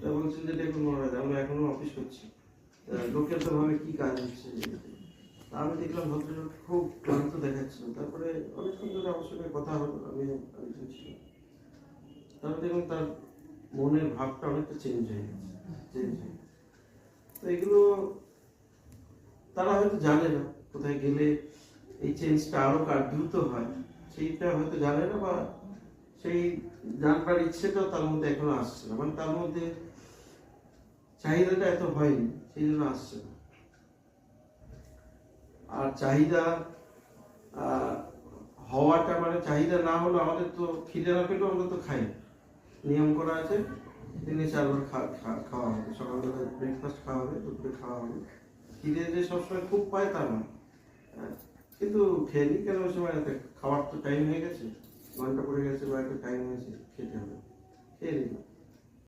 তা বলছেন যে দেখুন মহারাজ আমরা এখনো অফিস করছি, লোকের তো ভাবে কি কাজ হচ্ছে। আমি দেখলাম ভদ্রলোক খুব ক্লান্ত দেখাচ্ছিল। তারপরে অনেকক্ষণ ধরে আমার সঙ্গে কথা হলো, আমি আরেকজন ছিল। তারপরে দেখুন তার মনের ভাবটা অনেকটা চেঞ্জ হয়ে গেছে। তো এগুলো তারা হয়তো জানে না, কোথায় গেলে এই চেঞ্জটা আরো দ্রুত হয় সেইটা হয়তো জানে না, বা সেই জানবার ইচ্ছেটাও তার মধ্যে এখনো আসছে না, মানে তার মধ্যে চাহিদাটা এত হয়নি, সেই জন্য আসছে না। আর চাহিদা হওয়াটা মানে চাহিদা না হলো, আমাদের তো খিদে না পেলেও আমরা তো খাই, নিয়ম করা আছে দিনে 4 বার খাওয়া হবে। সকালবেলা ব্রেকফাস্ট খাওয়া হবে, দুপুরে খাওয়া হবে। খিদে যে সবসময় খুব পায় তা না, কিন্তু খেয়ে নি কেন ওই সময় খাওয়ার তো টাইম হয়ে গেছে, ঘন্টা পড়ে গেছে বা একটা টাইম হয়েছে, খেতে হবে, খেয়ে নিলাম।